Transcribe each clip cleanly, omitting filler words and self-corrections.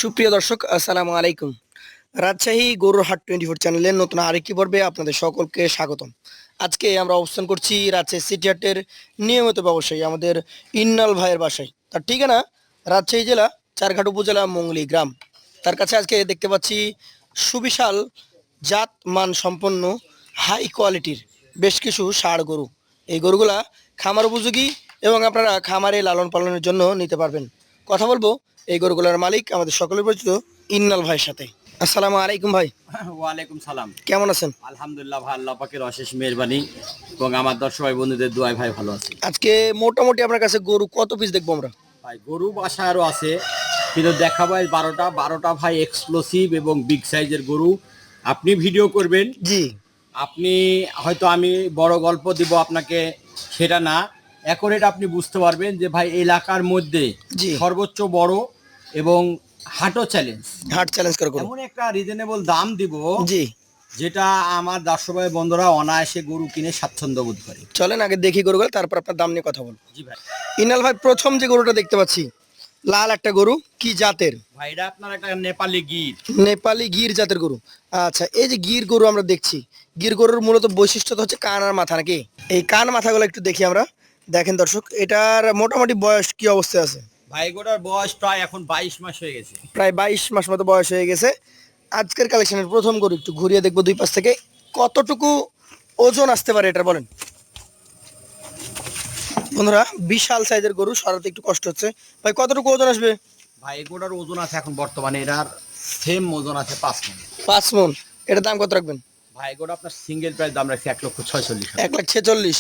সুপ্রিয় দর্শক আসসালামু আলাইকুম। রাজশাহী গরুর হাট 24 চ্যানেলের নতুন আরেকটি পর্বে আপনাদের সকলকে স্বাগতম। আজকে আমরা অবস্থান করছি রাজশাহী সিটি হাটের নিয়মিত ব্যবসায়ী আমাদের ইন্নাল ভাইয়ের বাসায়। তার ঠিকানা রাজশাহী জেলা চারঘাট উপজেলা মঙ্গলি গ্রাম। তার কাছে আজকে দেখতে পাচ্ছি সুবিশাল জাত মান সম্পন্ন হাই কোয়ালিটির বেশ কিছু ষাঁড় গরু। এই গরুগুলা খামার উপযোগী এবং আপনারা খামারে লালন পালনের জন্য নিতে পারবেন। কথা বলবো এই গরুগুলার মালিক আমাদের সকলের পরিচিত ইন্নাল ভাইয়ের সাথে। আসসালামু আলাইকুম ভাই, ওয়ালাইকুম সালাম। কেমন আছেন? আলহামদুলিল্লাহ ভাই, আল্লাহ পাকের অশেষ মেহেরবানি এবং আমার দর্শক ভাই বন্ধুদের দোয়ায় ভাই ভালো আছে। আজকে মোটামুটি আপনার কাছে গরু কত পিস দেখবো আমরা? ভাই গরু বাসা আরও আছে, কিন্তু দেখাবো 12টা ভাই এক্সক্লুসিভ এবং বিগ সাইজের গরু। আপনি ভিডিও করবেন, জি, আপনি হয়তো আমি বড় গল্প দিব আপনাকে, সেটা না, অ্যাকোরেট আপনি বুঝতে পারবেন যে ভাই এলাকার মধ্যে জি। সর্বোচ্চ বড় এবং হাটও চ্যালেঞ্জ, হার্ট চ্যালেঞ্জ করে গরু। এমন একটা রিজনেবল দাম দিব জি, যেটা আমার দর্শক ভাই বন্ধুরা অনায়াসে গরু কিনে স্বাচ্ছন্দ্য বোধ করে। চলেন আগে দেখি গরুগুলো, তারপর আপনার দাম নিয়ে কথা বলবো। জি ভাই। ইন্নাল ভাই, প্রথম যে গরুটা দেখতে পাচ্ছি লাল একটা গরু, কি জাতের? ভাই এটা আপনার একটা নেপালি গির। নেপালি গির জাতের গরু। আচ্ছা, এই যে গির গরু আমরা দেখছি, গির গরুর মূলত বৈশিষ্ট্যটা হচ্ছে কান আর মাথা, নাকি? এই কান মাথাগুলো একটু দেখি আমরা। দেখেন দর্শক, এটার মোটামুটি বয়স কি অবস্থায় আছে? ভাই গোটার বয়স প্রায় এখন 22 মাস হয়ে গেছে। প্রায় 22 মাস মতো বয়স হয়ে গেছে। আজকের কালেকশনের প্রথম গরু, একটু ঘুরিয়ে দেখবো দুই পাশ থেকে। কতটুকু ওজন আসতে পারে এটা বলেন বন্ধুরা? বিশাল সাইজের গরু, সরাতে একটু কষ্ট হচ্ছে। ভাই কতটুকু ওজন আসবে? ভাই গোটার ওজন আছে এখন বর্তমানে এটার সেম ওজন আছে 5 মণ। 5 মণ। এটার দাম কত রাখবেন? ভাই গোটা আপনার সিঙ্গেল প্রাইস দাম রাখছি 1,46,000। 1,46,000।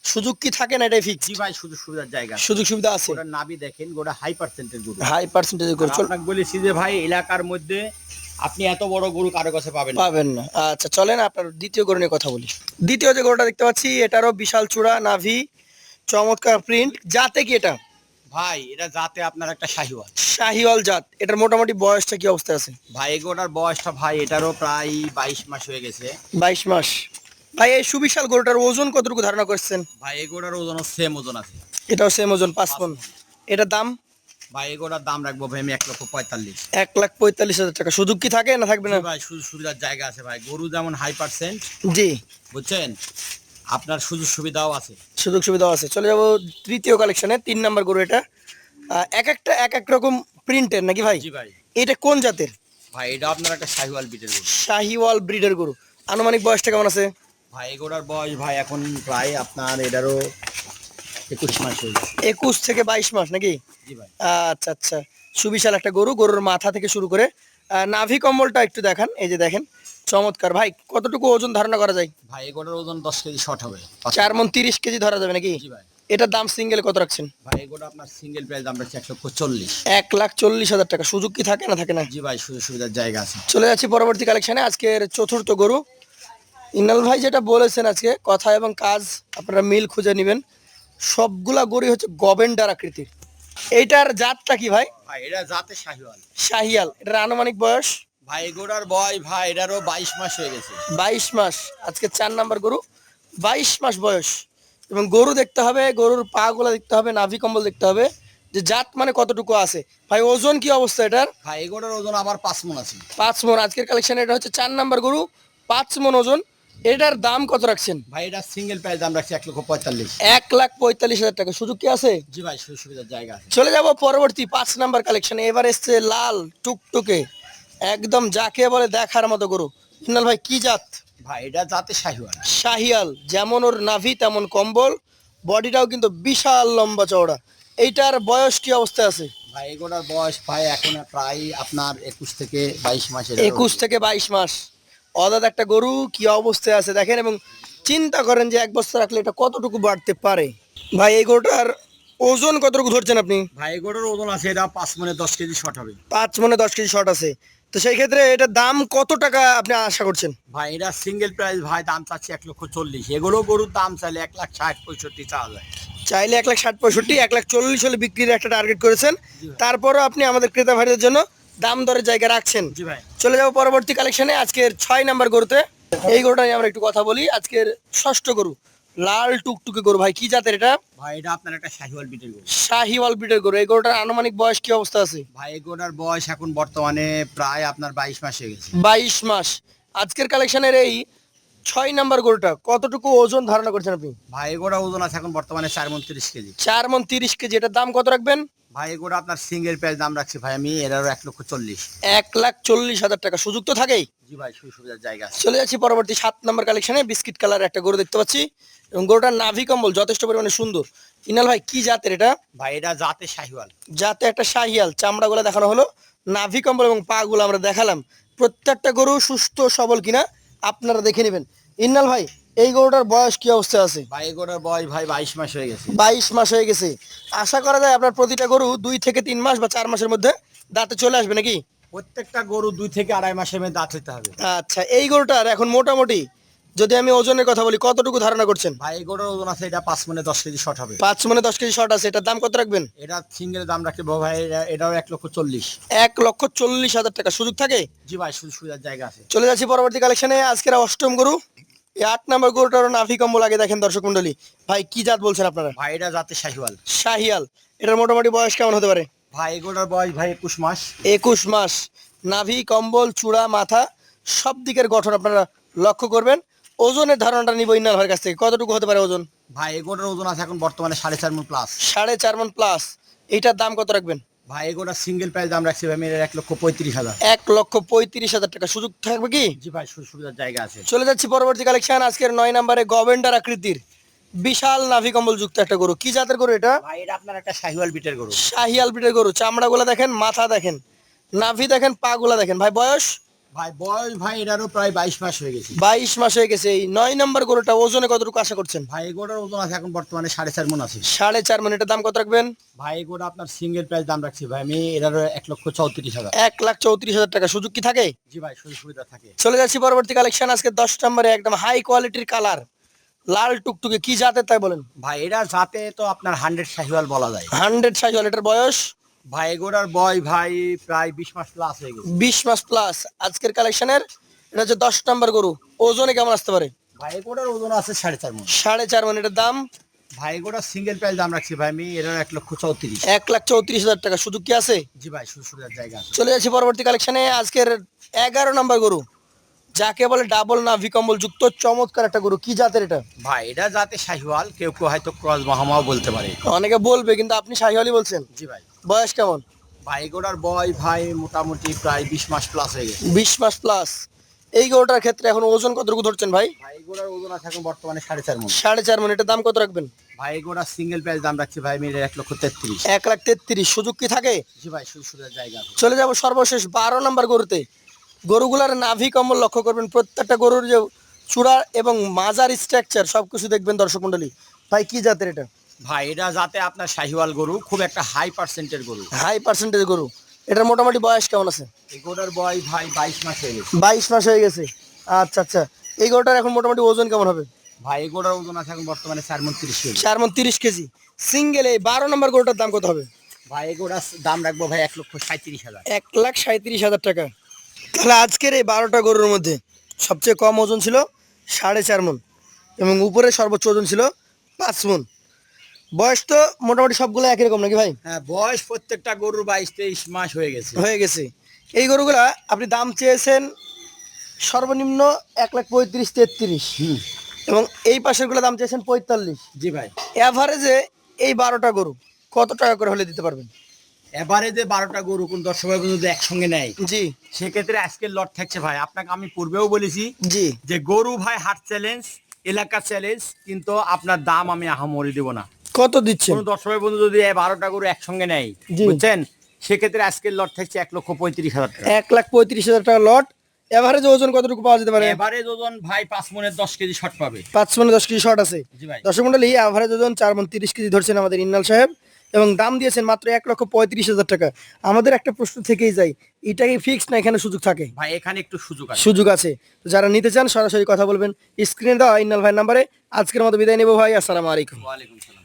সুযোগ কি থাকে না এটাই ফিক্স? জি ভাই, শুধু সুবিধার জায়গা আছে। সুযোগ সুবিধা আছে। গোটার নাভি দেখেন, গোটা হাই পার্সেন্টের গরু, হাই পার্সেন্টেজের গরু। আর আপনাকে বলেছি যে ভাই এলাকার মধ্যে আপনি এত বড় গরু কারো কাছে পাবেন না। পাবেন না। আচ্ছা, চলেন আপনার দ্বিতীয় গরু নিয়ে কথা বলি। দ্বিতীয় যে গরুটা দেখতে পাচ্ছি, এটারও বিশাল চূড়া, নাভি, চমৎকার প্রিন্ট। জাতে কি এটা? ভাই এটা জাতে আপনার একটা শাহিওয়াল। শাহিওয়াল জাত। এটার মোটামুটি বয়সটা কি অবস্থায় আছে? ভাই এগোটার বয়সটা ভাই এটারও প্রায় 22 মাস হয়ে গেছে। 22 মাস। ভাই এই সুবিশাল গরুটার ওজন কতটুকু ধারণা করছেন? ভাই এগোটার ওজন সেম ওজন আছে। এটাও সেম ওজন, 5 মণ। এটার দাম? ভাই এগোটার দাম রাখবো ভাই আমি 1,45,000। 1,45,000 টাকা। সুযোগ কি থাকে না থাকবে না? ভাই সুযোগ সুবিধার জায়গা আছে ভাই, গরু যেমন হাই পার্সেন্ট, জি, বুঝছেন, আপনার সুযোগ সুবিধাও আছে। সুযোগ সুবিধাও আছে। চলে যাবো তৃতীয় কালেকশনে, 3 নাম্বার গরু এটা। এক একটা এক এক রকম প্রিন্টের নাকি ভাই? জি ভাই। এটা কোন জাতের? ভাই এটা আপনার একটা শাহিওয়াল বিটের গরু। শাহিওয়াল ব্রিডের গরু। আনুমানিক বয়সটা কেমন আছে? ভাই এগোটার বয়স ভাই এখন প্রায় আপনার এটারও 21 মাস হয়ে গেছে। 21 থেকে 22 মাস নাকি? জি ভাই। আচ্ছা আচ্ছা, সুবিশাল একটা গরু। গরুর মাথা থেকে শুরু করে নাভি কম্বলটা একটু দেখান। এই যে দেখেন, চমৎকার। ভাই কতটুকু ওজন ধারণা করা যায়? ভাই এগোটার ওজন 10 কেজি শর্ট হবে। 4 মণ 30 কেজি ধরা যাবে নাকি? জি ভাই। এটার দাম সিঙ্গেল কত রাখছেন? ভাই এগোটা আপনার সিঙ্গেল প্রাইস দাম রাখছি 1,40,000। 1,40,000 টাকা। সুযোগ কি থাকে না থাকে না? জি ভাই, সুযোগ সুবিধার জায়গা আছে। চলে যাচ্ছি পরবর্তী কালেকশনে, আজকের চতুর্থ গরু। ইনাল ভাই যেটা বলেছেন, আজকে কথা এবং কাজ আপনারা মিল খুঁজে নেবেন। সবগুলা গরুই হচ্ছে গবেন্ডার আকৃতির। এইটার জাতটা কি ভাই? ভাই এটা জাতে শাহিওয়াল। শাহিয়াল। এটার আনুমানিক বয়স? ভাই এগোটার বয়স ভাই এটারও 22 মাস হয়ে গেছে। 22 মাস। আজকে 4 নাম্বার গরু, 22 মাস বয়স। এবং গরু দেখতে হবে, গরুর পা গুলা দেখতে হবে, নাভি কম্বল দেখতে হবে, যে জাত মানে কতটুকু আছে। ভাই ওজন কি অবস্থা এটার? ভাই এগোটার ওজন আবার 5 মণ আছে। 5 মণ। আজকের কালেকশন এটা হচ্ছে 4 নাম্বার গরু, 5 মণ ওজন। এটার দাম কত রাখছেন? ভাই এটা সিঙ্গেল প্রাইস দাম রাখছি 1,45,000। 1,45,000 টাকা। সুযোগ কি আছে? জি ভাই, সুযোগ সুবিধার জায়গা আছে। চলে যাব পরবর্তী 5 নাম্বার কালেকশনে। এবার এসছে লাল টুকটুকে, একদম যাকে বলে দেখার মতো গরু। ইনাল ভাই কি জাত? ভাই এটা জাতে শাহিওয়াল। শাহিয়াল। যেমন ওর নাভি তেমন কম্বল, বডিটাও কিন্তু বিশাল লম্বা চওড়া। এইটার বয়স কি অবস্থায় আছে? ভাই এগোটার বয়স ভাই এখন প্রায় আপনার 21 থেকে 22 মাসের। 21 থেকে 22 মাস। অদাত একটা গরু, কি অবস্থায় আছে দেখেন, এবং চিন্তা করেন যে 1 বছর রাখলে এটা কতটুকু বাড়তে পারে। ভাই এই গরুটার ওজন কতটুকু ধরছেন আপনি? ভাই এগোটার ওজন আছে এটা 5 মণে 10 কেজি শর্ট হবে। 5 মণে 10 কেজি শর্ট আছে। তো সেই ক্ষেত্রে এটার দাম কত টাকা আপনি আশা করছেন? ভাই এটা সিঙ্গেল প্রাইস ভাই দাম চাচ্ছি 1,40,000। এগুলো গরুর দাম চাইলে 1,60,65,000 চাওয়া যায়। চাইলে 1,60,65,000, 1,40,000 হলে বিক্রির একটা টার্গেট করেছেন। তারপরও আপনি আমাদের ক্রেতা ভাইদের জন্য দাম দরের জায়গা রাখছেন। জি ভাই। চলে যাবো পরবর্তী কালেকশনে, আজকের 6 নাম্বার গরুতে। এই গরুটা নিয়ে আমরা একটু কথা বলি। আজকের ষষ্ঠ গরু, লাল টুকটুকে গরু ভাই, কি জাতের এটা? ভাই এটা আপনার একটা শাহিওয়াল বিটের গরু। শাহিওয়াল ব্রিডের গরু। এই গরুটার আনুমানিক বয়স কি অবস্থা আছে? ভাই এই গরুটার বয়স এখন বর্তমানে প্রায় আপনার 22 মাস হয়ে গেছে। 22 মাস। আজকের কালেকশনের এই 6 নাম্বার গরুটা কতটুকু ওজন ধারণা করছেন আপনি? ভাই এই গরুটার ওজন আছে এখন বর্তমানে 4 মণ 30 কেজি। 4 মণ 30 কেজি। এটার দাম কত রাখবেন? ভাই এই গরুটা আপনার সিঙ্গেল প্রাইস দাম রাখছি ভাই আমি এটারও 1,40,000। 1,40,000 টাকা। সুযোগ তো থাকেই। জি ভাই সুযোগ সুবিধার জায়গা আছে। চলে যাচ্ছি পরবর্তী 7 নাম্বার কালেকশনে। বিস্কিট কালার একটা গরু দেখতে পাচ্ছি এবং গরুটার নাভি কম্বল যথেষ্ট পরিমাণে সুন্দর। ইনাল ভাই, কি জাতের এটা? ভাই এটা জাতে শাহিওয়াল। যাতে একটা শাহিয়াল, চামড়াগুলো দেখানো হলো, নাভি কম্বল এবং পা গুলো আমরা দেখালাম। প্রত্যেকটা গরু সুস্থ সবল কিনা আপনারা দেখে নেবেন। ইন্নাল ভাই, এই গরুটার বয়স কি অবস্থা আছে? ভাই এই গরুটার বয়স ভাই 22 মাস হয়ে গেছে। 22 মাস হয়ে গেছে। আশা করা যায় আপনার প্রতিটা গরু 2 থেকে 3 মাস বা 4 মাসের মধ্যে দাঁতে চলে আসবে নাকি? প্রত্যেকটা গরু 2 থেকে 2.5 মাসের মধ্যে দাঁত হইতে হবে। আচ্ছা, এই গরুটার এখন মোটামুটি যদি আমি ওজনের কথা বলি, কতটুকু ধারণা করছেন? ভাই এই গরুর ওজন আছে এটা 5 মণে 10 কেজি শর্ট হবে। 5 মণে 10 কেজি শর্ট আছে। এটার দাম কত রাখবেন? এটা সিঙ্গেল দাম রাখতে ভাই এটাও 1,40,000। 1,40,000 টাকা। সুযোগ থাকে? জি ভাই সুযোগ সুবিধার জায়গা আছে। চলে যাচ্ছি পরবর্তী কালেকশনে। আজকের অষ্টম গরু, এই 8 নাম্বার গরুটারও নাভি কম্বল আগে দেখেন দর্শক মন্ডলী। ভাই, কি জাত বলছেন আপনারা? ভাই এটা জাতে শাহিওয়াল। শাহিয়াল। এটার মোটামুটি বয়স কেমন হতে পারে? ভাই এই গরুটার বয়স ভাই 21 মাস। 21 মাস। নাভি কম্বল চূড়া মাথা সব দিকের গঠন আপনারা লক্ষ্য করবেন। ওজনের ধারণাটা নিব ইন্নাল ভাইয়ের কাছ থেকে। কতটুকু হতে পারে ওজন? ভাই এই গরুটার ওজন আছে এখন বর্তমানে 4.5 মণ প্লাস। 4.5 মণ প্লাস। এইটার দাম কত রাখবেন? ভাই এই গরুটার সিঙ্গেল প্রাইস দাম রাখছি ভাই আমি 1,35,000। 1,35,000 টাকা। সুযোগ থাকবে কি? জি ভাই সুযোগ সুবিধার জায়গা আছে। চলে যাচ্ছি পরবর্তী কালেকশন। আজকের 9 নম্বরে গভেন্ডার আকৃতির বিশাল নাভি কম্বল যুক্ত একটা গরু। কি জাতের গরু এটা? ভাই এটা আপনার একটা শাহিওয়াল বিটের গরু। শাহিয়াল ব্রিডের গরু। চামড়াগুলো দেখেন, মাথা দেখেন, নাভি দেখেন, পা গুলা দেখেন। ভাই, বয়স? ভাই বয়স ভাই এটারও প্রায় 22 মাস হয়ে গেছে। 22 মাস হয়ে গেছে। এই 9 নম্বর গরুটা ওজনে কতটুকু আশা করছেন? ভাই এই গরুটার ওজন আছে এখন বর্তমানে 4.5 মণ আছে। 4.5 মণ। এটার দাম কত রাখবেন? ভাই এই গরুটা আপনার সিঙ্গেল প্রাইস দাম রাখছি ভাই আমি এটারও 1,34,000। 1,34,000 টাকা। সুযোগ কি থাকে? জি ভাই সুযোগ সুবিধা থাকে। চলে যাচ্ছি পরবর্তী কালেকশন। আজকে 10 নম্বরে একদম হাই কোয়ালিটির কালার, লাল টুকটুকে। কি জাতের তাই বলেন? ভাই এটা জাতে তো আপনার 100 শাহিওয়াল বলা যায়। 100 শাহিওয়াল। এটার বয়স? ভাই এই গরুটার বয়স ভাই প্রায় 20 মাস প্লাস হয়ে গেছে। 20 মাস প্লাস। আজকের কালেকশনের এটা হচ্ছে 10 নম্বর গরু। ওজনে কেমন আসতে পারে? ভাই এই গরুটার ওজন আছে 4.5 মণ। 4.5 মণ। এটার দাম? ভাই এই গরুটার সিঙ্গেল প্রাইস দাম রাখছি ভাই আমি এটার 1,34,000। 1,34,000 টাকা। সুযোগ কি আছে? জি ভাই সুযোগ সুবিধার জায়গা আছে। চলে যাচ্ছি পরবর্তী কালেকশনে। আজকের 11 নম্বর গরু, যাকে বলে ডাবল নাভি কম্বল যুক্ত চমৎকার একটা গরু। কি জাতের এটা? ভাই এটা জাতে শাহিওয়াল কেউ কেউ হয়তো ক্রস বাহামাও বলতে পারে। অনেকে বলবে, কিন্তু আপনি শাহিওয়ালই বলছেন। জি ভাই। বয়স কেমন? ভাই এই গরুটার বয়স ভাই মোটামুটি প্রায় 20 মাস প্লাস হয়ে গেছে। 20 মাস প্লাস। এই গরুটার ক্ষেত্রে এখন ওজন কতটুকু ধরছেন ভাই? ভাই এই গরুটার ওজন আছে এখন বর্তমানে 4.5 মণ। 4.5 মণ। এটার দাম কত রাখবেন? ভাই এই গরুটার সিঙ্গেল প্রাইস দাম রাখছি ভাই আমি 1,33,000। 1,33,000। সুযোগ কি থাকে? জি ভাই সুযোগ সুবিধার জায়গা আছে। চলে যাব সর্বশেষ 12 নম্বর গরুতে। গরুগুলার নাভি কম্বল লক্ষ্য করবেন। প্রত্যেকটা গরুর যে চূড়া এবং মাজার স্ট্রাকচার সবকিছু দেখবেন দর্শক মন্ডলী। ভাই, কি জাতের এটা? ভাই এটা যাতে আপনার শাহিওয়াল গরু খুব একটা হাই পার্সেন্টের গরু। হাই পার্সেন্টেজ গরু। এটার মোটামুটি বয়স কেমন আছে? এই গরুটার বয়স ভাই 22 মাস হয়ে গেছে। 22 মাস হয়ে গেছে। আচ্ছা আচ্ছা। এই গরুটার এখন মোটামুটি ওজন কেমন হবে? ভাই এই গরুটার ওজন আছে এখন বর্তমানে 4 মণ 30 কেজি। 4 মণ 30 কেজি। সিঙ্গেল এই 12 নম্বর গরুটার দাম কত হবে? ভাই এই গরুটার দাম রাখবো ভাই 1,37,000। 1,37,000 টাকা। তাহলে আজকের এই 12টা গরুর মধ্যে সবচেয়ে কম ওজন ছিল 4.5 মণ এবং উপরে সর্বোচ্চ ওজন ছিল 5 মণ। বয়স তো মোটামুটি সবগুলো একই রকম নাকি ভাই? হ্যাঁ বয়স প্রত্যেকটা গরুর 22-23 মাস হয়ে গেছে। হয়ে গেছে। এই গরুগুলা আপনি দাম চেয়েছেন সর্বনিম্ন 1,35,000-33 এবং এই পাশেরগুলো দাম চেয়েছেন 45। জি ভাই। এভারেজে এই 12টা গরু কত টাকা করে হলে দিতে পারবেন? এবারে 12টা গরু কোন দর্শক ভাই যদি একসঙ্গে নেয় জি সেক্ষেত্রে আজকের লট থাকছে ভাই আপনাকে আমি পূর্বেও বলেছি জি। যে গরু ভাই হাট চ্যালেঞ্জ এলাকা চ্যালেঞ্জ কিন্তু আপনার দাম আমি আহামরি দেব না। কত দিচ্ছেন? কোন দর্শক ভাই বন্ধু যদি 12টা গরু একসঙ্গে নেয় জি। বুঝছেন সেক্ষেত্রে আজকের লট থাকছে 1,35,000 টাকা। 1,35,000 টাকা লট। এভারেজ ওজন কতটুকু পাওয়া যেতে পারে? এভারেজ ওজন ভাই 5 মণের 10 কেজি শর্ট পাবে। 5 মণে 10 কেজি শর্ট আছে। জি ভাই। দর্শক মন্ডলী, এভারেজ ওজন 4 মণ 30 কেজি ধরছেন আমাদের ইন্নাল সাহেব এবং দাম দিয়েছেন মাত্র 1,35,000 টাকা। আমাদের একটা প্রশ্ন থেকেই যায়, এটা কি ফিক্সড না এখানে সুযোগ থাকে? ভাই এখানে একটু সুযোগ আছে। সুযোগ আছে। তো যারা নিতে চান সরাসরি কথা বলবেন স্ক্রিনে দেওয়া ইন্নাল ভাই নাম্বারে। আজকের মতো বিদায় নেব ভাই। আসসালামু আলাইকুম। ওয়ালাইকুম সালাম।